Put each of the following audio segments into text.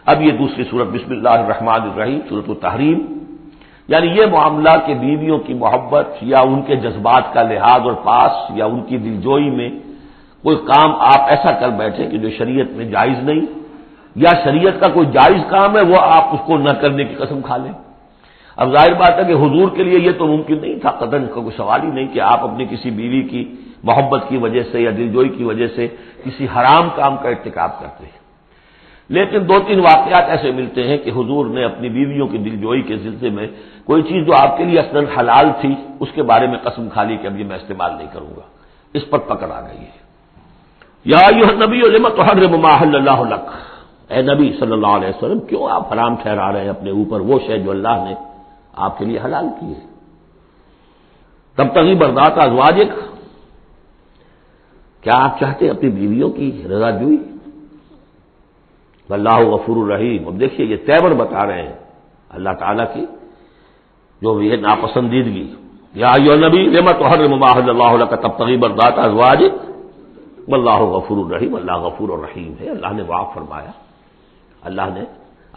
اب یہ دوسری صورت بسم اللہ الرحمن الرحیم سورۃ التحریم، یعنی یہ معاملہ کہ بیویوں کی محبت یا ان کے جذبات کا لحاظ اور پاس یا ان کی دلجوئی میں کوئی کام آپ ایسا کر بیٹھے کہ جو شریعت میں جائز نہیں، یا شریعت کا کوئی جائز کام ہے وہ آپ اس کو نہ کرنے کی قسم کھا لیں۔ اب ظاہر بات ہے کہ حضور کے لیے یہ تو ممکن نہیں تھا، قطعاً کا کوئی سوال ہی نہیں کہ آپ اپنی کسی بیوی کی محبت کی وجہ سے یا دلجوئی کی وجہ سے کسی حرام کام کا ارتکاب کرتے ہیں، لیکن دو تین واقعات ایسے ملتے ہیں کہ حضور نے اپنی بیویوں کی دلجوئی کے سلسلے میں کوئی چیز جو آپ کے لیے اصلاً حلال تھی اس کے بارے میں قسم کھا لی کہ اب یہ میں استعمال نہیں کروں گا، اس پر پکڑ آ گئی ہے۔ یا ایھا النبی لم تحرم ما احل اللہ لک، اے نبی صلی اللہ علیہ وسلم کیوں آپ حرام ٹھہرا رہے ہیں اپنے اوپر وہ شے جو اللہ نے آپ کے لیے حلال کی ہے۔ تبتغی مرضات ازواجک، کیا آپ چاہتے ہیں اپنی بیویوں کی رضا جوئی؟ واللہ غفور الرحیم، اب دیکھیے یہ تیور بتا رہے ہیں اللہ تعالیٰ کی جو یہ ناپسندیدگی، یا ایھا النبی لم تحرم ما احل اللہ لک تبتغی مرضات ازواجک واللہ غفور الرحیم، اللہ غفور الرحیم ہے، اللہ نے معاف فرمایا، اللہ نے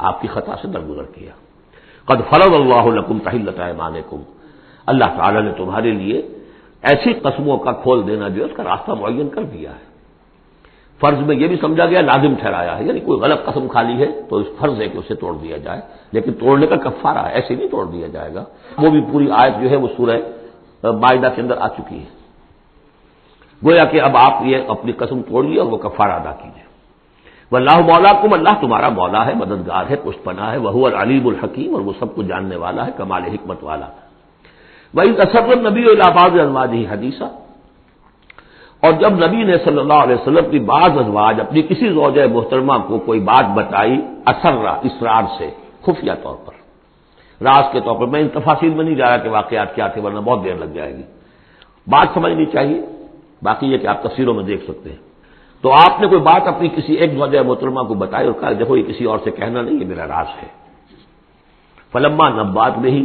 آپ کی خطا سے درگزر کیا۔ قد فرض اللہ لکم تحلۃ ایمانکم، اللہ تعالیٰ نے تمہارے لیے ایسی قسموں کا کھول دینا جو ہے اس کا راستہ معین کر دیا ہے۔ فرض میں یہ بھی سمجھا گیا لازم ٹھہرایا ہے، یعنی کوئی غلط قسم کھا لی ہے تو اس فرض ہے کہ اسے توڑ دیا جائے، لیکن توڑنے کا کفارہ ہے، ایسے نہیں توڑ دیا جائے گا۔ وہ بھی پوری آیت جو ہے وہ سورہ مائدہ کے اندر آ چکی ہے، گویا کہ اب آپ یہ اپنی قسم توڑیے اور وہ کفارہ ادا کیجیے۔ واللہ مولاکم، اللہ تمہارا مولا ہے، مددگار ہے، پشت پناہ ہے، وہو العلیم الحکیم، اور وہ سب کو جاننے والا ہے، کمال حکمت والا۔ وَإِذْ أَسَرَّ النَّبِيُّ إِلَىٰ بَعْضِ أَزْوَاجِهِ حَدِيثًا، اور جب نبی نے صلی اللہ علیہ وسلم کی بعض ازواج اپنی کسی زوجہ محترمہ کو کوئی بات بتائی، اسرا اسرار سے، خفیہ طور پر، راز کے طور پر، میں ان تفاصیل میں نہیں جا رہا کہ واقعات کیا تھے ورنہ بہت دیر لگ جائے گی، بات سمجھنی چاہیے، باقی یہ کہ آپ تفسیروں میں دیکھ سکتے ہیں۔ تو آپ نے کوئی بات اپنی کسی ایک زوجہ محترمہ کو بتائی اور کہا دیکھو یہ کسی اور سے کہنا نہیں، یہ میرا راز ہے۔ فلما نبات میں ہی،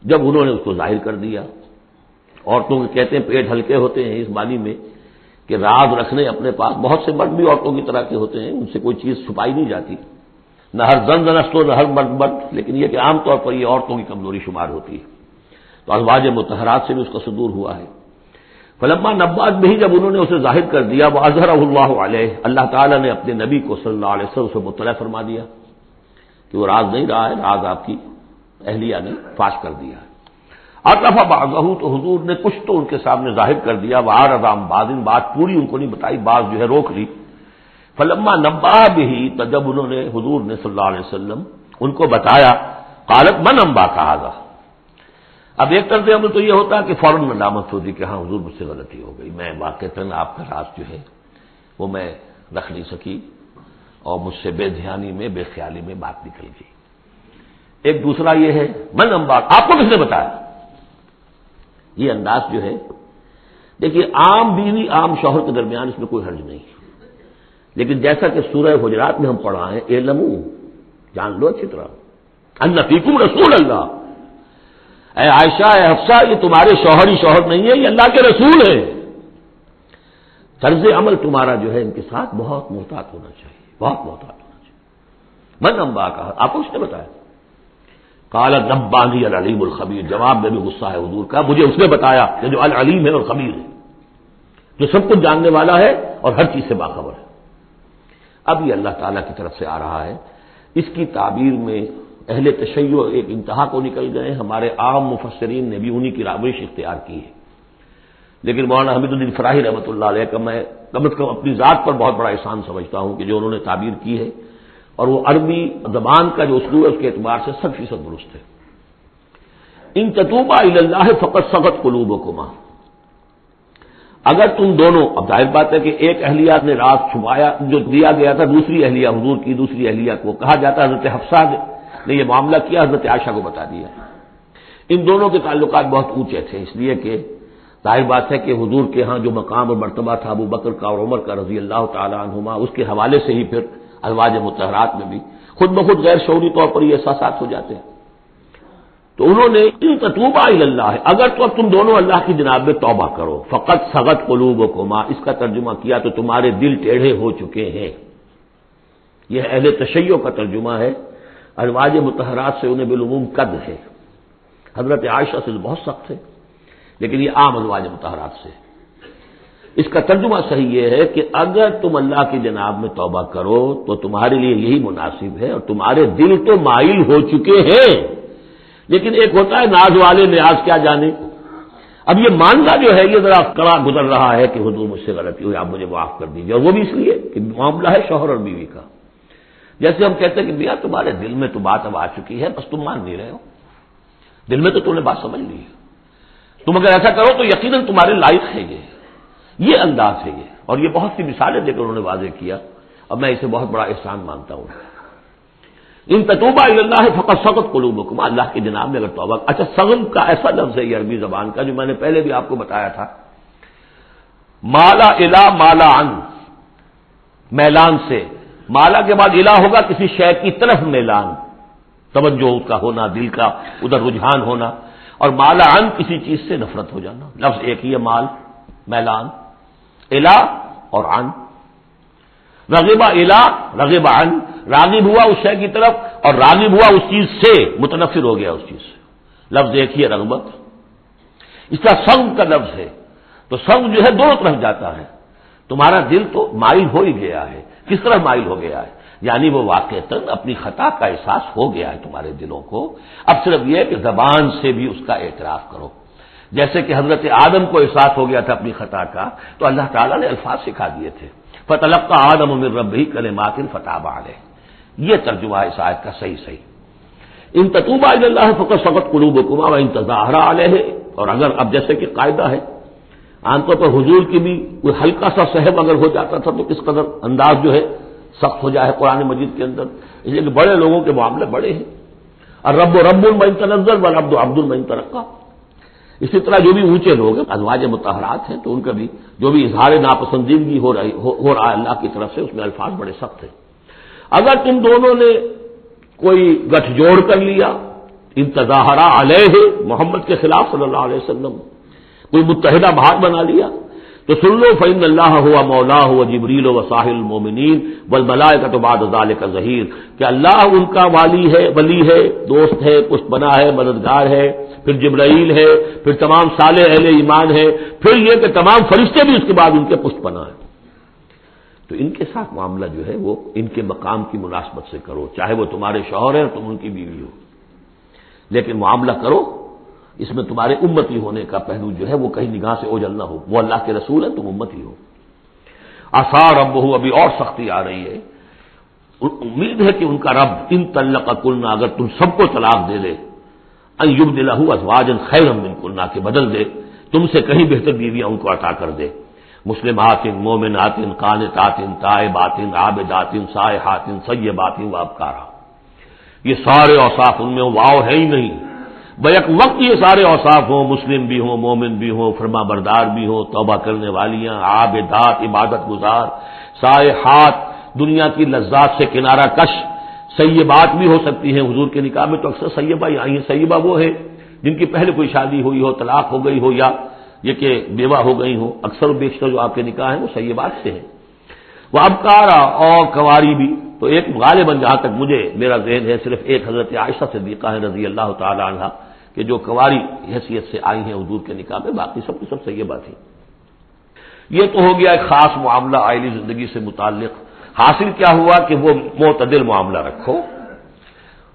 جب انہوں نے اس کو ظاہر کر دیا، عورتوں کے کہتے ہیں پیٹ ہلکے ہوتے ہیں اس معنی میں کہ راز رکھنے اپنے پاس، بہت سے مرد بھی عورتوں کی طرح کے ہوتے ہیں، ان سے کوئی چیز چھپائی نہیں جاتی، نہ ہر زن زنست نہ ہر مرد مرد، لیکن یہ کہ عام طور پر یہ عورتوں کی کمزوری شمار ہوتی ہے، تو ازواج مطہرات سے بھی اس کا صدور ہوا ہے۔ فلما نبات بھی، جب انہوں نے اسے ظاہر کر دیا، واظہرہ اللہ علیہ، اللہ تعالیٰ نے اپنے نبی کو صلی اللہ علیہ وسلم سے مطلع فرما دیا کہ وہ راز نہیں رہا ہے، راز آپ کی اہلیہ نے فاش کر دیا ہے۔ عرف بعضہ، تو حضور نے کچھ تو ان کے سامنے ظاہر کر دیا، وعرض عن بعض، بات پوری ان کو نہیں بتائی، بعض جو ہے روک لی۔ فلما نبأ به، تو جب انہوں نے حضور نے صلی اللہ علیہ وسلم ان کو بتایا، قالت من انباک ھذا، اب ایک طرز عمل تو یہ ہوتا ہے کہ فوراً ندامت ہوتی کہ ہاں حضور مجھ سے غلطی ہو گئی، میں واقعتاً آپ کا راز جو ہے وہ میں رکھ نہیں سکی اور مجھ سے بے دھیانی میں، بے خیالی میں بات نکل گئی۔ ایک دوسرا یہ ہے من انباک، آپ کو کس نے بتایا؟ یہ انداز جو ہے، دیکھیے عام بیوی عام شوہر کے درمیان اس میں کوئی حرج نہیں، لیکن جیسا کہ سورہ حجرات میں ہم پڑھا ہے، اعلموا، جان لو اچھی طرح، ان فیکم رسول اللہ، اے عائشہ، اے حفصہ، یہ تمہارے شوہر ہی شوہر نہیں ہے، یہ اللہ کے رسول ہیں، طرز عمل تمہارا جو ہے ان کے ساتھ بہت محتاط ہونا چاہیے، بہت محتاط ہونا چاہیے۔ من انباک، آپ کو اس نے بتایا؟ قال نبانی العلیم الخبیر، جواب میں بھی غصہ ہے حضور کا، مجھے اس نے بتایا کہ جو العلیم ہے اور خبیر ہے، جو سب کچھ جاننے والا ہے اور ہر چیز سے باخبر ہے۔ اب یہ اللہ تعالیٰ کی طرف سے آ رہا ہے، اس کی تعبیر میں اہل تشیع ایک انتہا کو نکل گئے، ہمارے عام مفسرین نے بھی انہی کی روش اختیار کی ہے، لیکن مولانا حمید الدین فراہی رحمۃ اللہ علیہ کا میں کم از کم اپنی ذات پر بہت بڑا احسان سمجھتا ہوں کہ جو انہوں نے تعبیر کی ہے، اور وہ عربی زبان کا جو اسلوب ہے اس کے اعتبار سے 100% درست ہے۔ ان تتوبا الی اللہ فقد صغت قلوبکما، اگر تم دونوں، اب ظاہر بات ہے کہ ایک اہلیہ نے راز چھپایا جو دیا گیا تھا دوسری اہلیہ حضور کی، دوسری اہلیہ کو کہا جاتا ہے حضرت حفصہ نے یہ معاملہ کیا، حضرت عائشہ کو بتا دیا۔ ان دونوں کے تعلقات بہت اونچے تھے، اس لیے کہ ظاہر بات ہے کہ حضور کے ہاں جو مقام اور مرتبہ تھا ابو بکر کا اور عمر کا رضی اللہ تعالی عنہما، اس کے حوالے سے ہی پھر ازواج مطہرات میں بھی خود بخود غیر شعوری طور پر یہ احساسات ہو جاتے ہیں۔ تو انہوں نے ان تتوبا الی اللہ، اگر تو اب تم دونوں اللہ کی جناب میں توبہ کرو، فقط صغت قلوبکما، اس کا ترجمہ کیا تو تمہارے دل ٹیڑھے ہو چکے ہیں، یہ اہل تشیع کا ترجمہ ہے. ازواج مطہرات سے انہیں بالعموم قد ہے. حضرت عائشہ سے بہت سخت ہے، لیکن یہ عام ازواج مطہرات سے. اس کا ترجمہ صحیح یہ ہے کہ اگر تم اللہ کی جناب میں توبہ کرو تو تمہارے لیے یہی مناسب ہے، اور تمہارے دل تو مائل ہو چکے ہیں، لیکن ایک ہوتا ہے ناز والے نیاز کیا جانے. اب یہ ماننا جو ہے یہ ذرا کڑا گزر رہا ہے کہ حضور مجھ سے غلطی ہوئی، آپ مجھے معاف کر دیجیے، اور وہ بھی اس لیے کہ معاملہ ہے شوہر اور بیوی کا. جیسے ہم کہتے ہیں کہ میاں تمہارے دل میں تو بات اب آ چکی ہے، بس تم مان نہیں رہے ہو، دل میں تو تم نے بات سمجھ لی ہے، تم اگر ایسا کرو تو یقیناً تمہارے لائق ہے. یہ انداز ہے یہ، اور یہ بہت سی مثالیں دے کر انہوں نے واضح کیا، اور میں اسے بہت بڑا احسان مانتا ہوں. ان تتوبا الی اللہ فقد صغت قلوبکم، اللہ کی جناب میں اگر توبہ. اچھا، صغم کا ایسا لفظ ہے یہ عربی زبان کا جو میں نے پہلے بھی آپ کو بتایا تھا، مالا الا مالا عن، میلان سے. مالا کے بعد الہ ہوگا کسی شے کی طرف میلان، توجہ اس کا ہونا، دل کا ادھر رجحان ہونا. اور مالا عن کسی چیز سے نفرت ہو جانا. لفظ ایک ہی ہے، مال، میلان. الہ اور عن، رغبہ الہ رغب عن، راغب ہوا اس شے کی طرف اور راغب ہوا اس چیز سے، متنفر ہو گیا اس چیز سے. لفظ ایک ہی ہے، رغبت. اس طرح سنگ کا لفظ ہے، تو سنگ جو ہے دونوں طرف جاتا ہے. تمہارا دل تو مائل ہو ہی گیا ہے. کس طرح مائل ہو گیا ہے؟ یعنی وہ واقعتاً اپنی خطا کا احساس ہو گیا ہے تمہارے دلوں کو. اب صرف یہ کہ زبان سے بھی اس کا اعتراف کرو. جیسے کہ حضرت آدم کو احساس ہو گیا تھا اپنی خطا کا، تو اللہ تعالیٰ نے الفاظ سکھا دیے تھے، فتلقى آدم من ربه كلمات فتاب عليه. یہ ترجمہ ہے اس آیت کا صحیح. ان تتوبا الی اللہ فقد صغت قلوبکما وان تظاہرا علیہ. اور اگر اب جیسے کہ قاعدہ ہے، عام طور پر حضور کی بھی کوئی ہلکا سا صحب اگر ہو جاتا تھا تو کس قدر انداز جو ہے سخت ہو جائے قرآن مجید کے اندر. اس لیے کہ بڑے لوگوں کے معاملے بڑے ہیں. الرب رب من تنزل والعبد عبد من ترقى. اسی طرح جو بھی اونچے لوگ ہیں، ازواج مطہرات ہیں، تو ان کا بھی جو بھی اظہار ناپسندیدگی ہو رہا ہے اللہ کی طرف سے، اس میں الفاظ بڑے سخت ہیں. اگر تم دونوں نے کوئی گٹھ جوڑ کر لیا، ان تظاہرا علیہ، محمد کے خلاف صلی اللہ علیہ وسلم، کوئی متحدہ بھاگ بنا لیا، تو سن لو فإن اللہ ہوا مولا ہوا جبریل و صاحب المومنین والملائکۃ بعد ذلک ظہیر، کہ اللہ ان کا ولی ہے، دوست ہے، پشت بنا ہے، مددگار ہے، پھر جبرائیل ہے، پھر تمام صالح اہل ایمان ہے، پھر یہ کہ تمام فرشتے بھی اس کے بعد ان کے پشت بنا ہے. تو ان کے ساتھ معاملہ جو ہے وہ ان کے مقام کی مناسبت سے کرو، چاہے وہ تمہارے شوہر ہیں اور تم ان کی بیوی ہو، لیکن معاملہ کرو اس میں تمہارے امتی ہونے کا پہلو جو ہے وہ کہیں نگاہ سے اوجھل نہ ہو. وہ اللہ کے رسول ہیں، تم امتی ہو. عسیٰ ربہ، ابھی اور سختی آ رہی ہے، امید ہے کہ ان کا رب ان طلقکن، اگر تم سب کو طلاق دے دے، ان یبدلہ ازواجا خیرا منکن، کہ بدل دے تم سے کہیں بہتر بیویاں ان کو عطا کر دے. مسلمات مومنات قانتات تائبات عابدات سائحات ثیبات وابکارا. یہ سارے اوصاف ان میں واو ہے ہی نہیں، بیک وقت یہ سارے اوصاف ہوں، مسلم بھی ہوں، مومن بھی ہوں، فرما بردار بھی ہوں، توبہ کرنے والیاں، عابدات عبادت گزار، سائحات دنیا کی لذات سے کنارہ کش، سیبات بھی ہو سکتی ہیں. حضور کے نکاح میں تو اکثر سیبہ ہی آئی ہیں. سیبہ وہ ہے جن کی پہلے کوئی شادی ہوئی ہو، طلاق ہو گئی ہو، یا یہ کہ بیوہ ہو گئی ہو. اکثر بیشتر جو آپ کے نکاح ہیں وہ سیبات سے ہیں. وہ ابکارا، اور کواری بھی. تو ایک غالباً جہاں تک مجھے میرا ذہن ہے صرف ایک حضرت عائشہ صدیقہ ہے رضی اللہ تعالی عنہا کہ جو کواری حیثیت سے آئی ہیں حضور کے نکاح میں، باقی سب کی سب سیبہ تھی. یہ تو ہو گیا ایک خاص معاملہ عائلی زندگی سے متعلق. حاصل کیا ہوا کہ وہ معتدل معاملہ رکھو.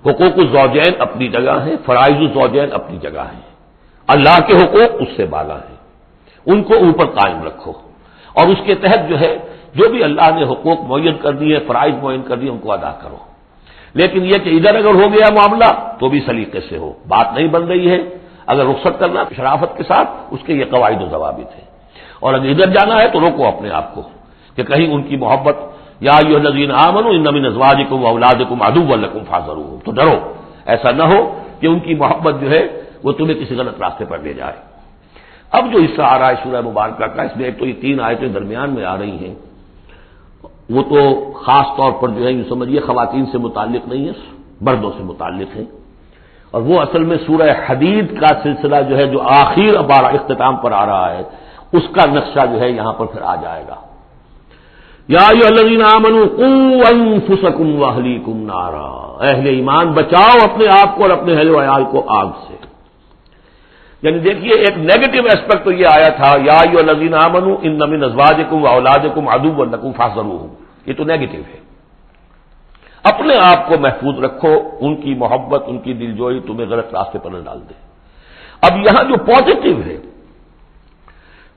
حقوق الزوجین اپنی جگہ ہیں، فرائض الزوجین اپنی جگہ ہیں. اللہ کے حقوق اس سے بالا ہیں، ان کو اوپر قائم رکھو، اور اس کے تحت جو ہے جو بھی اللہ نے حقوق معین کر دیے، فرائض معین کر دیے، ان کو ادا کرو. لیکن یہ کہ ادھر اگر ہو گیا معاملہ تو بھی سلیقے سے ہو. بات نہیں بن رہی ہے، اگر رخصت کرنا شرافت کے ساتھ، اس کے یہ قواعد و ضوابط ہیں. اور اگر ادھر جانا ہے تو روکو اپنے آپ کو کہ کہیں ان کی محبت، یا ایھا الذین آمنوا ان من ازواجکم واولادکم عدوا لکم فاحذروہم، تو ڈرو ایسا نہ ہو کہ ان کی محبت جو ہے وہ تمہیں کسی غلط راستے پر لے جائے. اب جو حصہ آ رہا ہے سورہ مبارکہ کا، اس میں ایک تو یہ 3 آیتیں درمیان میں آ رہی ہیں، وہ تو خاص طور پر جو ہے یہ سمجھیے خواتین سے متعلق نہیں ہے، مردوں سے متعلق ہے. اور وہ اصل میں سورہ حدید کا سلسلہ جو ہے جو آخر اب اختتام پر آ رہا ہے، اس کا نقشہ جو ہے یہاں پر پھر آ جائے گا. یا ایھا الذین آمنوا قوا انفسکم واہلیکم نارا، اہل ایمان بچاؤ اپنے آپ کو اور اپنے اہل و عیال کو آگ سے۔ یعنی دیکھیے ایک نیگیٹو اسپیکٹ تو یہ آیا تھا یا ایھا الذین آمنوا ان من ازواجکم واولادکم عدوا لکم فاحذروہم، یہ تو نیگیٹو ہے۔ اپنے آپ کو محفوظ رکھو، ان کی محبت ان کی دلجوئی تمہیں غلط راستے پر نہ ڈال دے۔ اب یہاں جو پازیٹو ہے،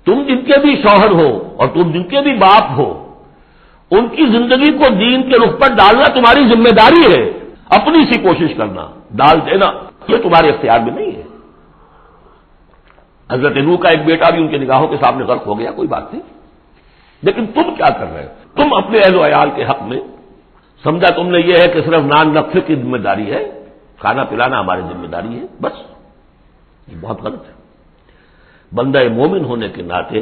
تم جن کے بھی شوہر ہو اور تم جن کے بھی باپ ہو، ان کی زندگی کو دین کے رخ پر ڈالنا تمہاری ذمہ داری ہے، اپنی سی کوشش کرنا، ڈال دینا یہ تمہارے اختیار میں نہیں ہے۔ حضرت نوح کا ایک بیٹا بھی ان کے نگاہوں کے سامنے غرق ہو گیا، کوئی بات نہیں، لیکن تم کیا کر رہے ہو؟ تم اپنے اہل و عیال کے حق میں سمجھا تم نے یہ ہے کہ صرف نان نقصے کی ذمہ داری ہے، کھانا پلانا ہماری ذمہ داری ہے، بس یہ بہت غلط ہے۔ بندہ مومن ہونے کے ناطے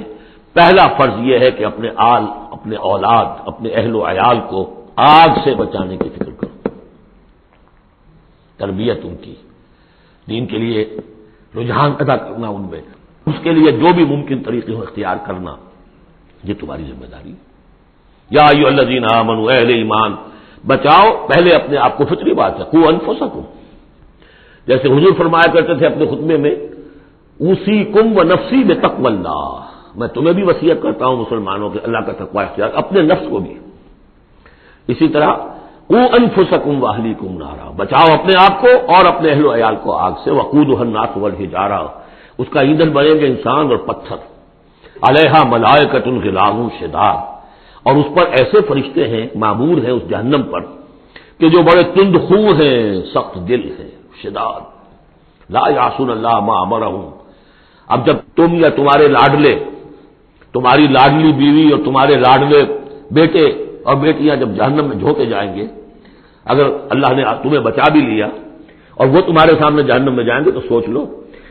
پہلا فرض یہ ہے کہ اپنے آل، اپنے اولاد، اپنے اہل و عیال کو آگ سے بچانے کی فکر کرو، تربیت ان کی، دین کے لیے رجحان پیدا کرنا ان میں، اس کے لیے جو بھی ممکن طریقے ہو اختیار کرنا، یہ تمہاری ذمہ داری ہے۔ یا ایھا الذین آمنوا، اہل ایمان بچاؤ پہلے اپنے آپ کو، فطری بات ہے، قوا انفسکم، جیسے حضور فرمایا کرتے تھے اپنے خطبے میں اوصیکم ونفسی بتقوی اللہ، میں تمہیں بھی وصیت کرتا ہوں مسلمانوں کے اللہ کا تقوی اختیار، اپنے نفس کو بھی۔ اسی طرح قوا انفسکم واہلیکم نارا، بچاؤ اپنے آپ کو اور اپنے اہل و عیال کو آگ سے، وقودھا الناس والحجارہ، اس کا ایندھن بنیں گے انسان اور پتھر، علیہا ملائکۃ غلاظ شداد، اور اس پر ایسے فرشتے ہیں معمور ہیں اس جہنم پر کہ جو بڑے تند خو ہیں، سخت دل ہیں، شداد، لا یعصون اللہ ما امرہم۔ اب جب تم یا تمہارے لاڈلے، تمہاری لاڈلی بیوی اور تمہارے لاڈلے بیٹے اور بیٹیاں جب جہنم میں جھونکے جائیں گے، اگر اللہ نے تمہیں بچا بھی لیا اور وہ تمہارے سامنے جہنم میں جائیں گے تو سوچ لو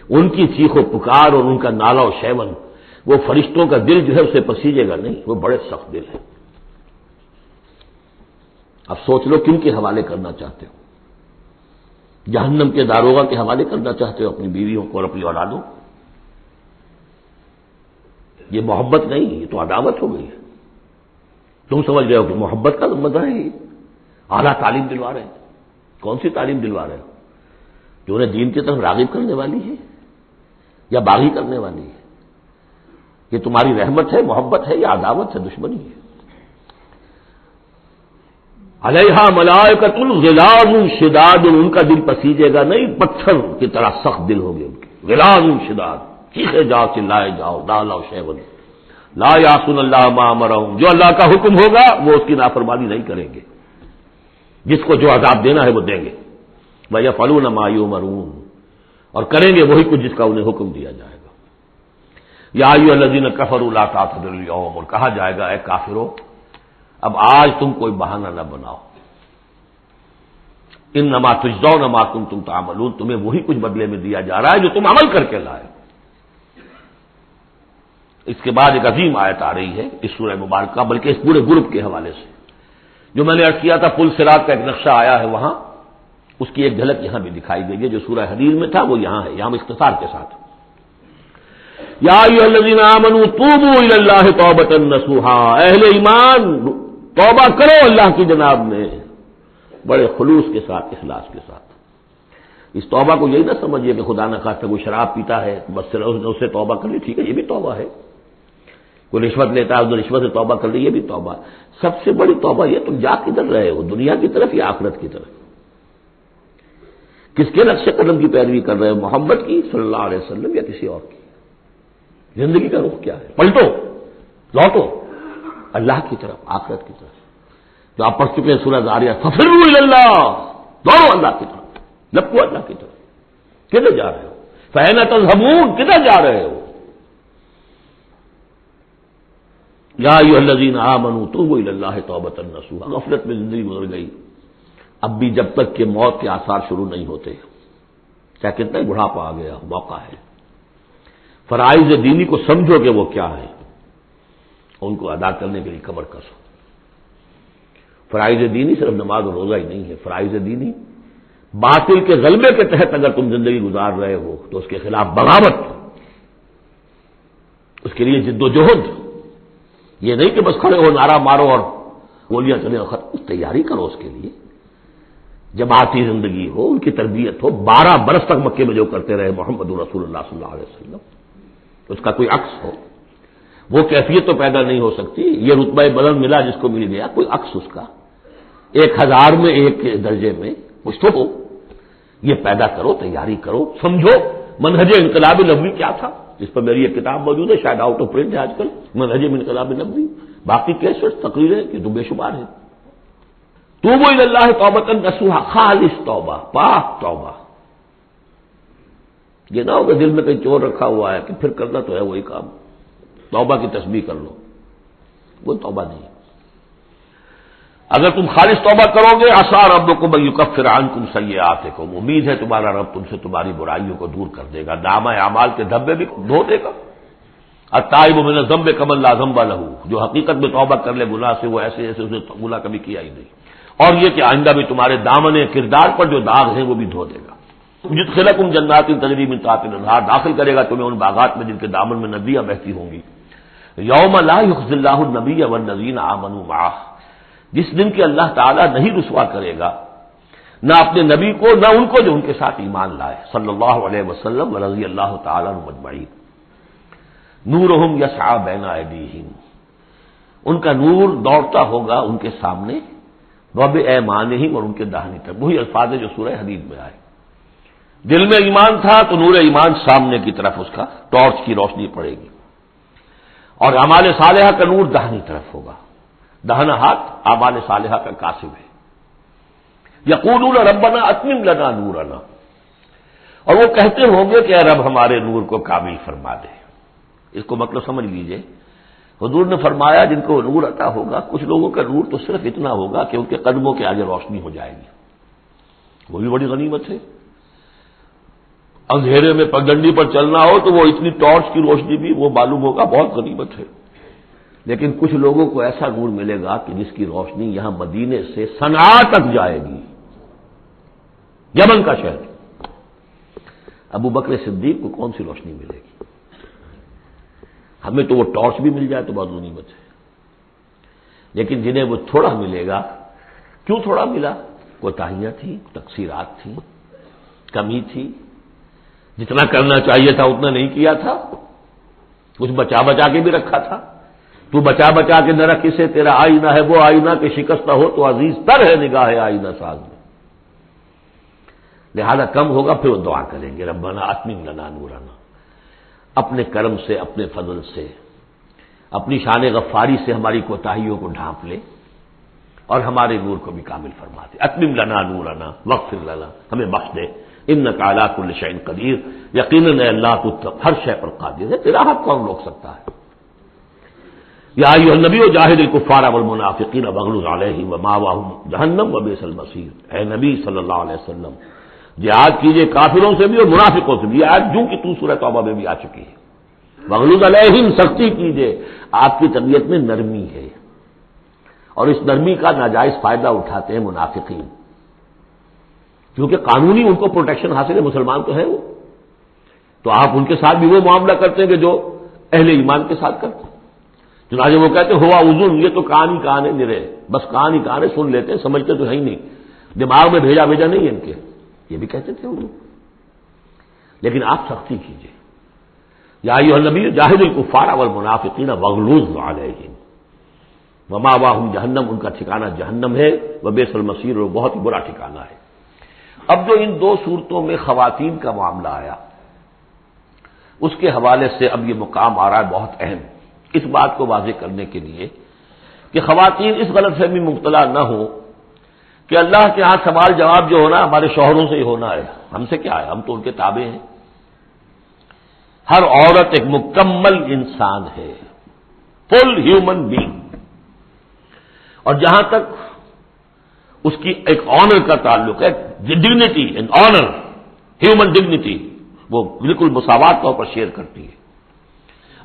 ان کی چیخ و پکار اور ان کا نالا و شیون، وہ فرشتوں کا دل جو ہے اسے پسیجے گا نہیں، وہ بڑے سخت دل ہے۔ اب سوچ لو کن کے حوالے کرنا چاہتے ہو؟ جہنم کے داروغہ کے حوالے کرنا چاہتے ہو اپنی بیویوں کو اور اپنی اولادوں؟ یہ محبت نہیں، یہ تو عداوت ہو گئی ہے۔ تم سمجھ رہے ہو کہ محبت کا مزہ ہے، یہ اعلیٰ تعلیم دلوا رہے ہیں۔ کون سی تعلیم دلوا رہے ہو؟ جو انہیں دین کی طرف راغب کرنے والی ہے یا باغی کرنے والی ہے؟ یہ تمہاری رحمت ہے، محبت ہے یا عداوت ہے، دشمنی ہے؟ علیہا ملائکۃ غلاظ شداد، ان کا دل پسیجے گا نہیں، پتھر کی طرح سخت دل ہوگے ان کے، غلاظ شداد، چیخے جاؤ چلائے جاؤ، نالا و شیون، لا یعصون اللہ ما امرہم، جو اللہ کا حکم ہوگا وہ اس کی نافرمانی نہیں کریں گے، جس کو جو عذاب دینا ہے وہ دیں گے، وَيَفْعَلُونَ مَا يُؤْمَرُونَ، اور کریں گے وہی کچھ جس کا انہیں حکم دیا جائے گا۔ یا ایھا الذین کفروا لا تعتذروا اليوم، اور کہا جائے گا اے کافرو اب آج تم کوئی بہانہ نہ بناؤ، انما تجزون ما کنتم تعملون، تمہیں وہی کچھ بدلے میں دیا جا رہا ہے جو تم عمل کر کے لائے۔ اس کے بعد ایک عظیم آیت آ رہی ہے اس سورہ مبارکہ، بلکہ اس پورے گروپ کے حوالے سے، جو میں نے عرض کیا تھا پل صراط کا ایک نقشہ آیا ہے وہاں، اس کی ایک جھلک یہاں بھی دکھائی گئی ہے، جو سورہ حدید میں تھا وہ یہاں ہے، یہاں اختصار کے ساتھ۔ یا ایھا الذین آمنوا توبوا الی اللہ توبۃ نصوحا، اہل ایمان توبہ کرو اللہ کی جناب میں بڑے خلوص کے ساتھ، اخلاص کے ساتھ۔ اس توبہ کو یہی نہ سمجھیے کہ خدا نہ خواستہ کوئی شراب پیتا ہے بس اس سے توبہ کر لی، ٹھیک ہے یہ بھی توبہ ہے، کوئی رشوت لیتا ہے اس نے رشوت سے توبہ کر لی، یہ بھی توبہ۔ سب سے بڑی توبہ یہ تم جا کدھر رہے ہو، دنیا کی طرف یا آخرت کی طرف؟ کس کے نقش قدم کی پیروی کر رہے ہو، محمد کی صلی اللہ علیہ وسلم یا کسی اور کی؟ زندگی کا رخ کیا ہے؟ پلٹو، لوٹو اللہ کی طرف، آخرت کی طرف، جو آپ پڑھ چکے ہیں سورہ ذاریات، ففروا الی اللہ، دوڑو اللہ کی طرف، لپکو اللہ کی طرف۔ کدھر جا رہے ہو؟ فأین تذهبون، کدھر جا رہے ہو؟ یا ایھا الذین آمنوا توبوا الی اللہ توبۃ نصوحا، غفلت میں زندگی گزر گئی، اب بھی جب تک کہ موت کے آثار شروع نہیں ہوتے، چاہے کتنا ہی بڑھاپا آ گیا موقع ہے، فرائض دینی کو سمجھو کہ وہ کیا ہے، ان کو ادا کرنے کے لیے کمر کسو۔ فرائض دینی صرف نماز اور روزہ ہی نہیں ہے، فرائض دینی باطل کے غلبے کے تحت اگر تم زندگی گزار رہے ہو تو اس کے خلاف بغاوت، اس کے لیے جد و جہد، یہ نہیں کہ بس کھڑے ہو نعرہ مارو اور گولیاں چلے اور تیاری کرو اس کے لیے، جماعتی زندگی ہو، ان کی تربیت ہو۔ 12 برس تک مکے میں جو کرتے رہے محمد رسول اللہ صلی اللہ علیہ وسلم، اس کا کوئی عکس ہو، وہ کیفیت تو پیدا نہیں ہو سکتی۔ یہ رتبہ بلند ملا جس کو مل گیا، کوئی عکس اس کا 1000 میں ایک درجے میں کچھ تو ہو، یہ پیدا کرو، تیاری کرو، سمجھو منہج انقلاب نبوی کیا تھا۔ اس پر میری ایک کتاب موجود ہے، شاید آؤٹ آف پرنٹ ہے آج کل، منہج انقلاب نبوی، باقی کیسٹ تقریریں کہ تو بے شمار ہیں۔ توبوا الی اللہ توبۃ نصوحا، خالص توبہ، پاک توبہ۔ یہ نہ ہو کہ دل میں کہیں چور رکھا ہوا ہے کہ پھر کرنا تو ہے وہی کام، توبہ کی تسبیح کر لو، وہ توبہ نہیں۔ اگر تم خالص توبہ کرو گے، عسیٰ ربکم ان یکفر عنکم سیئاتکم، امید ہے تمہارا رب تم سے تمہاری برائیوں کو دور کر دے گا، نامہ اعمال کے دھبے بھی دھو دے گا۔ التائب من الذنب کمن لا ذنب لہ، جو حقیقت میں توبہ کر لے گناہ سے، وہ ایسے جیسے اسے گناہ کبھی کیا ہی نہیں، اور یہ کہ آئندہ بھی تمہارے دامن کردار پر جو داغ ہیں وہ بھی دھو دے گا۔ یدخلکم جنات تجری من تحتها الانہار، داخل کرے گا تمہیں ان باغات میں جن کے دامن میں ندیاں بہتی ہوں گی۔ یوم لا یخزی اللہ النبی والذین آمنوا معہ، جس دن کہ اللہ تعالیٰ نہیں رسوا کرے گا نہ اپنے نبی کو نہ ان کو جو ان کے ساتھ ایمان لائے، صلی اللہ علیہ وسلم ورضی اللہ تعالیٰ عنہم اجمعین۔ نورہم یسعی بین ایدیہم، ان کا نور دوڑتا ہوگا ان کے سامنے، وبایمانہم، اور ان کے داہنی طرف، وہی الفاظ ہے جو سورہ حدید میں آئے۔ دل میں ایمان تھا تو نور ایمان سامنے کی طرف اس کا ٹارچ کی روشنی پڑے گی، اور اعمال صالحہ کا نور داہنی طرف ہوگا، داہنا ہاتھ اعمال صالحہ کا کاسب ہے۔ یقولون ربنا اتمم لنا نورنا، اور وہ کہتے ہوں گے کہ اے رب ہمارے نور کو کامل فرما دے۔ اس کو مطلب سمجھ لیجئے، حضور نے فرمایا جن کو نور عطا ہوگا، کچھ لوگوں کا نور تو صرف اتنا ہوگا کہ ان کے قدموں کے آگے روشنی ہو جائے گی، وہ بھی بڑی غنیمت ہے۔ اندھیرے میں پگڈنڈی پر چلنا ہو تو وہ اتنی ٹارچ کی روشنی بھی وہ معلوم ہوگا بہت غنیمت ہے۔ لیکن کچھ لوگوں کو ایسا نور ملے گا کہ جس کی روشنی یہاں مدینے سے صنعاء تک جائے گی، یمن کا شہر۔ ابو بکر صدیق کو کون سی روشنی ملے گی؟ ہمیں تو وہ ٹارچ بھی مل جائے تو بہت غنیمت ہے، لیکن جنہیں وہ تھوڑا ملے گا، کیوں تھوڑا ملا؟ کوتاہیاں تھیں، تقصیرات تھیں، کمی تھی، جتنا کرنا چاہیے تھا اتنا نہیں کیا تھا، کچھ بچا بچا کے بھی رکھا تھا۔ تو بچا بچا کے نہ رکھ اسے، تیرا آئینہ ہے وہ آئینہ کہ شکست ہو تو عزیز تر ہے نگاہ آئینہ ساز میں، لہذا کم ہوگا پھر وہ دعا کریں گے ربنا اتمم لنا نورنا، اپنے کرم سے، اپنے فضل سے، اپنی شان غفاری سے ہماری کوتاہیوں کو ڈھانپ لے اور ہمارے نور کو بھی کامل فرما دے۔ اتمم لنا نورنا واغفر لنا، ہمیں بخش دے، انک علی کل شیء قدیر، یقیناً اے اللہ تو ہر شے پر قادر ہے، تیرا حق کون روک سکتا ہے۔ یا ایھا النبی جاہد الکفار والمنافقین واغلظ علیہم ومأواہم جہنم وبئس المصیر، اے نبی صلی اللہ علیہ وسلم جہاد کیجئے کافروں سے بھی اور منافقوں سے بھی، یہ آیت جو کہ تو سورہ توبہ میں بھی آ چکی ہے۔ واغلظ علیہم، سختی کیجئے، آپ کی طبیعت میں نرمی ہے، اور اس نرمی کا ناجائز فائدہ اٹھاتے ہیں منافقین، کیونکہ قانونی ان کو پروٹیکشن حاصل ہے، مسلمان تو ہے وہ، تو آپ ان کے ساتھ بھی وہ معاملہ کرتے ہیں کہ جو اہل ایمان کے ساتھ کرتے ہیں۔ چنانچہ وہ کہتے ہیں ہوا اذن، یہ تو کان ہی کان ہے نرے، بس کان ہی کان ہے، سن لیتے ہیں، سمجھتے تو ہے ہی نہیں، دماغ میں بھیجا نہیں ہے ان کے، یہ بھی کہتے تھے وہ لوگ۔ لیکن آپ سختی کیجیے، یا ایھا النبی جاہد الکفار والمنافقین واغلظ علیہم ومأواہم جہنم، ان کا ٹھکانہ جہنم ہے، وبئس المصیر، اور بہت ہی برا ٹھکانہ ہے۔ اب جو ان دو صورتوں میں خواتین کا معاملہ آیا، اس کے حوالے سے اب یہ مقام آ رہا ہے بہت اہم، اس بات کو واضح کرنے کے لیے کہ خواتین اس غلط فہمی میں مبتلا نہ ہو کہ اللہ کے ہاں سوال جواب جو ہونا ہمارے شوہروں سے ہی ہونا ہے، ہم سے کیا ہے، ہم تو ان کے تابع ہیں۔ ہر عورت ایک مکمل انسان ہے، فل ہیومن بینگ، اور جہاں تک اس کی ایک آنر کا تعلق ہے، dignity and honour, human dignity, وہ بالکل مساوات طور پر شیئر کرتی ہے،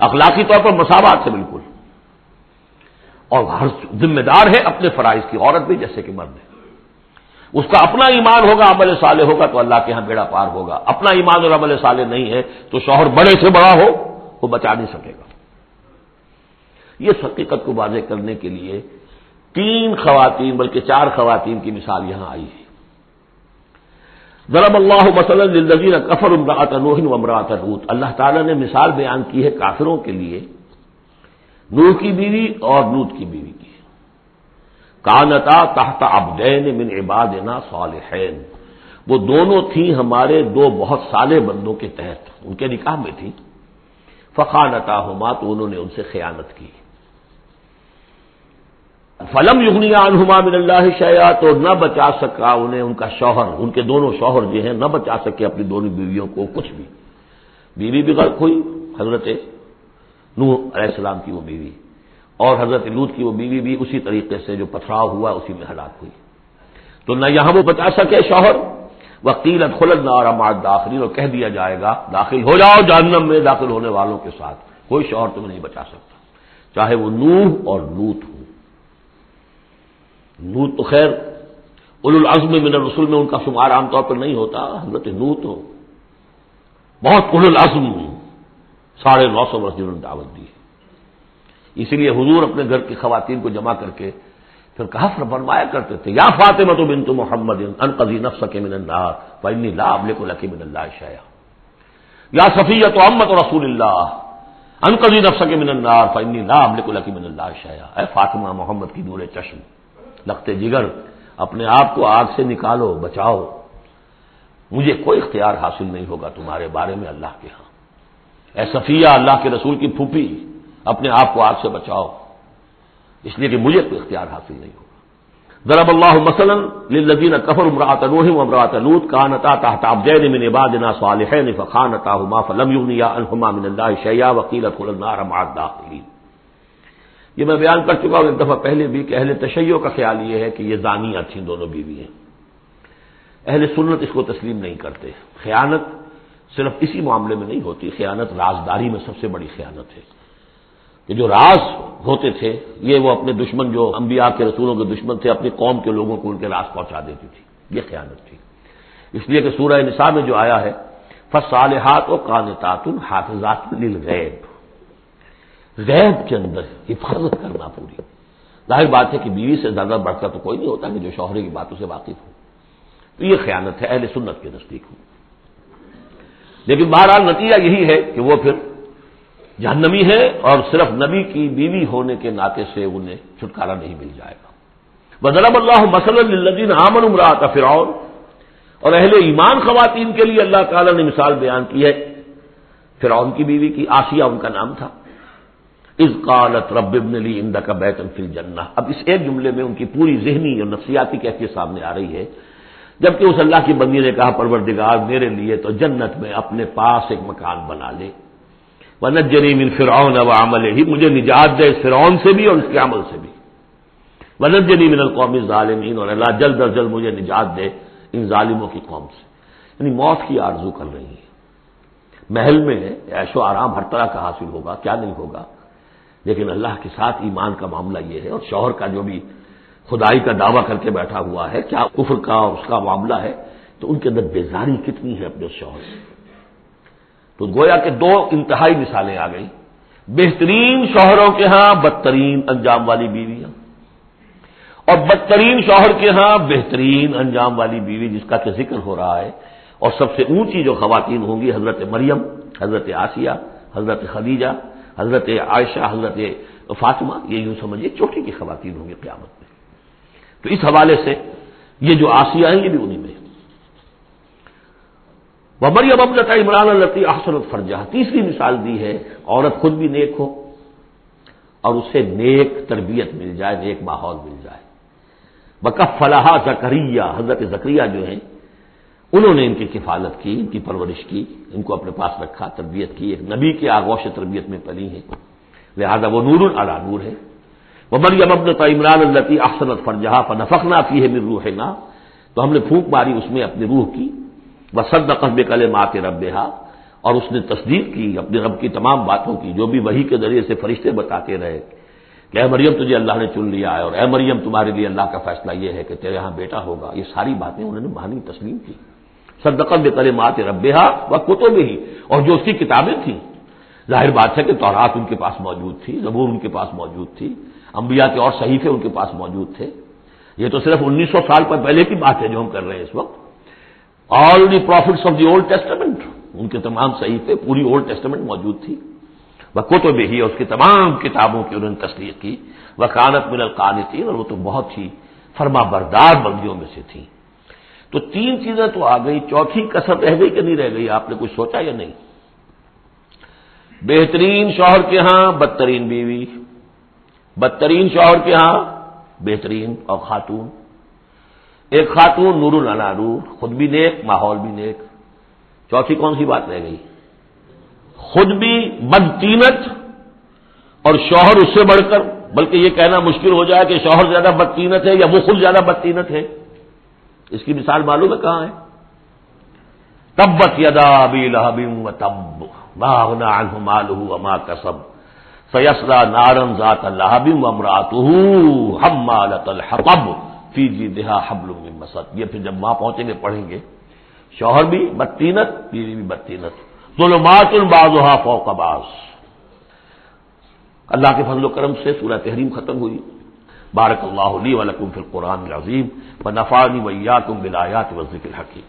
اخلاقی طور پر مساوات ہے بالکل، اور ہر ذمہ دار ہے اپنے فرائض کی، عورت بھی جیسے کہ مرد ہے۔ اس کا اپنا ایمان ہوگا، عمل صالح ہوگا تو اللہ کے ہاں بیڑا پار ہوگا، اپنا ایمان اور عمل صالح نہیں ہے تو شوہر بڑے سے بڑا ہو وہ بچا نہیں سکے گا۔ یہ حقیقت کو واضح کرنے کے لیے 3 خواتین بلکہ 4 خواتین کی مثال یہاں آئی ہے۔ ضرب اللہ مثلا للذین کفروا امرأۃ نوح وامرأۃ لوط، اللہ تعالیٰ نے مثال بیان کی ہے کافروں کے لیے نوح کی بیوی اور لوط کی بیوی کی۔ کانتا تحت عبدین من عبادنا صالحین، وہ دونوں تھیں ہمارے 2 بہت صالح بندوں کے تحت، ان کے نکاح میں تھی۔ فخانتاہما، تو انہوں نے ان سے خیانت کی۔ فلم یغنیا عنہما من اللہ شیئا، تو نہ بچا سکا انہیں ان کا شوہر، ان کے دونوں شوہر جو ہیں نہ بچا سکے اپنی دونوں بیویوں کو کچھ بھی۔ بیوی بھی غرق ہوئی، حضرت نوح علیہ السلام کی وہ بیوی، اور حضرت لوط کی وہ بیوی بھی اسی طریقے سے جو پتھراؤ ہوا اسی میں ہلاک ہوئی۔ تو نہ یہاں وہ بچا سکے شوہر، وقیل ادخلوا النار مع الداخلین، اور کہہ دیا جائے گا داخل ہو جاؤ جہنم میں داخل ہونے والوں کے ساتھ، کوئی شوہر تمہیں نہیں بچا سکتا، چاہے وہ نوح اور لوط ہو۔ لوط تو خیر اولو العزم من الرسل میں ان کا شمار عام طور پر نہیں ہوتا، حضرت لوط تو بہت اولو العزم 950 برس جنہوں نے دعوت دی ہے۔ اسی لیے حضور اپنے گھر کی خواتین کو جمع کر کے پھر کہا فرمایا کرتے تھے، یا فاطمہ بنت محمد انقذی نفسک من النار فانی لا املک لک من اللہ شیئا، یا صفیہ عمۃ رسول اللہ انقذی نفسک من النار فانی لا املک لک من اللہ شیئا، اے فاطمہ محمد کی نور چشم، لختے جگر، اپنے آپ کو آگ سے نکالو، بچاؤ، مجھے کوئی اختیار حاصل نہیں ہوگا تمہارے بارے میں اللہ کے ہاں۔ اے صفیہ اللہ کے رسول کی پھوپھی، اپنے آپ کو آگ سے بچاؤ، اس لیے کہ مجھے کوئی اختیار حاصل نہیں ہوگا۔ ضرب اللہ مثلا للذین کفروا امرأۃ نوح وامرأۃ لوط کانتا تحت عبدین من عبادنا صالحین فخانتاہما فلم یغنیا عنہما من اللہ شیئا وقیل ادخلوا النار مع الداخلین۔ یہ میں بیان کر چکا ہوں ایک دفعہ پہلے بھی کہ اہل تشیع کا خیال یہ ہے کہ یہ زانیہ تھیں دونوں بیویاں، اہل سنت اس کو تسلیم نہیں کرتے۔ خیانت صرف اسی معاملے میں نہیں ہوتی، خیانت رازداری میں سب سے بڑی خیانت ہے، کہ جو راز ہوتے تھے یہ وہ اپنے دشمن، جو انبیاء کے رسولوں کے دشمن تھے، اپنی قوم کے لوگوں کو ان کے راز پہنچا دیتی تھی، یہ خیانت تھی۔ اس لیے کہ سورہ نساء میں جو آیا ہے فالصالحات قانتات حافظات للغیب، غیب کے اندر حفاظت کرنا پوری۔ ظاہر بات ہے کہ بیوی سے زیادہ بڑھ کر تو کوئی نہیں ہوتا کہ جو شوہر کی باتوں سے واقف ہو، تو یہ خیانت ہے اہل سنت کے نزدیک ہو۔ لیکن بہرحال نتیجہ یہی ہے کہ وہ پھر جہنمی ہے، اور صرف نبی کی بیوی ہونے کے ناطے سے انہیں چھٹکارا نہیں مل جائے گا۔ وضرب اللہ مثلا للذین آمنوا امرأۃ فرعون، اور اہل ایمان خواتین کے لیے اللہ تعالی نے مثال بیان کی ہے فرعون کی بیوی کی، آسیہ ان کا نام تھا۔ اذ قالت رب ابن لی عندک بیتا فی الجنہ، اب اس ایک جملے میں ان کی پوری ذہنی اور نفسیاتی کیفیت سامنے آ رہی ہے، جبکہ اس اللہ کی بندی نے کہا پروردگار میرے لیے تو جنت میں اپنے پاس ایک مکان بنا لے، وَنَجِّنِي مِن فِرْعَوْنَ وَعَمَلِهِ، مجھے نجات دے اس فرعون سے بھی اور اس کے عمل سے بھی، وَنَجِّنِي مِنَ الْقَوْمِ الظَّالِمِينَ، اور اللہ جلد از جلد مجھے نجات دے ان ظالموں کی قوم سے۔ یعنی موت کی آرزو کر رہی ہے، محل میں عیش و آرام ہر طرح کا حاصل ہوگا، کیا نہیں ہوگا، لیکن اللہ کے ساتھ ایمان کا معاملہ یہ ہے، اور شوہر کا جو بھی خدائی کا دعویٰ کر کے بیٹھا ہوا ہے، کیا کفر کا اور اس کا معاملہ ہے، تو ان کے اندر بیزاری کتنی ہے اپنے شوہر سے۔ تو گویا کہ 2 انتہائی مثالیں آ گئی، بہترین شوہروں کے ہاں بدترین انجام والی بیویاں، اور بدترین شوہر کے ہاں بہترین انجام والی بیوی جس کا کہ ذکر ہو رہا ہے۔ اور سب سے اونچی جو خواتین ہوں گی حضرت مریم، حضرت آسیہ، حضرت خدیجہ، حضرت عائشہ، حضرت فاطمہ، یہ یوں سمجھیے چوٹی کی خواتین ہوں گی قیامت میں۔ تو اس حوالے سے یہ جو آسیہ ہیں یہ بھی انہی میں۔ ومریم ابنۃ عمران التی احسنت فرجہا، تیسری مثال دی ہے عورت خود بھی نیک ہو اور اسے نیک تربیت مل جائے، نیک ماحول مل جائے۔ وکفلھا زکریا، حضرت زکریا جو ہیں انہوں نے ان کی کفالت کی، ان کی پرورش کی، ان کو اپنے پاس رکھا، تربیت کی، ایک نبی کے آغوش تربیت میں پلی ہیں، لہذا وہ نور علی نور ہے۔ ومریم ابنۃ عمران التی احسنت فرجہا فنفخنا فیہ من روحنا، تو ہم نے پھونک ماری اس میں اپنی روح کی، وصدقت بکلمات ربہا، اور اس نے تصدیق کی اپنے رب کی تمام باتوں کی، جو بھی وحی کے ذریعے سے فرشتے بتاتے رہے کہ اے مریم تجھے اللہ نے چن لیا ہے، اور اے مریم تمہارے لیے اللہ کا فیصلہ یہ ہے کہ تیرے یہاں بیٹا ہوگا، یہ ساری باتیں انہوں نے مانی تسلیم کی۔ صدقت بکلمات ربہا وکتبہ، اور جو اس کی کتابیں تھیں، ظاہر بات ہے کہ تورات ان کے پاس موجود تھی، زبور ان کے پاس موجود تھی، انبیاء کے اور صحیفے ان کے پاس موجود تھے. یہ تو صرف 1900 سال پر پہلے کی بات ہے جو ہم کر رہے ہیں اس وقت. All the prophets of the Old Testament, ان کے تمام صحیفے، پوری اولڈ ٹیسٹمنٹ موجود تھی. وکتب ہی، اس کی تمام کتابوں کی انہوں نے تصدیق کی. وکانت من القانتین، اور وہ تو بہت ہی فرما بردار بندیوں میں سے تھی. تو تین چیزیں تو آ گئی، چوتھی کسر رہ گئی کہ نہیں رہ گئی؟ آپ نے کچھ سوچا یا نہیں؟ بہترین شوہر کے ہاں بدترین بیوی، بدترین شوہر کے ہاں بہترین اور خاتون. ایک خاتون نور علی نور، خود بھی نیک، ماحول بھی نیک. چوتھی کون سی بات رہ گئی؟ خود بھی بدتینت اور شوہر اس سے بڑھ کر، بلکہ یہ کہنا مشکل ہو جائے کہ شوہر زیادہ بدتینت ہے یا وہ خود زیادہ بدتینت ہے. اس کی مثال معلوم ہے کہاں ہے؟ تبت یدا ابی لہب وتب ما اغنی عنہ مالہ وما کسب سیصلی نارا ذات لہب وامرأتہ حمالۃ الحطب فی جیدہا حبل من مسد. یہ پھر جب وہاں پہنچیں گے پڑھیں گے. شوہر بھی بدتینت، بیوی بھی بدتینت، ظلمات بعضها فوق بعض. اللہ کے فضل و کرم سے سورہ تحریم ختم ہوئی. بارک اللہ لی ولکم فی القرآن العظیم ونفعنی وإیاکم بالآیات والذکر الحکیم.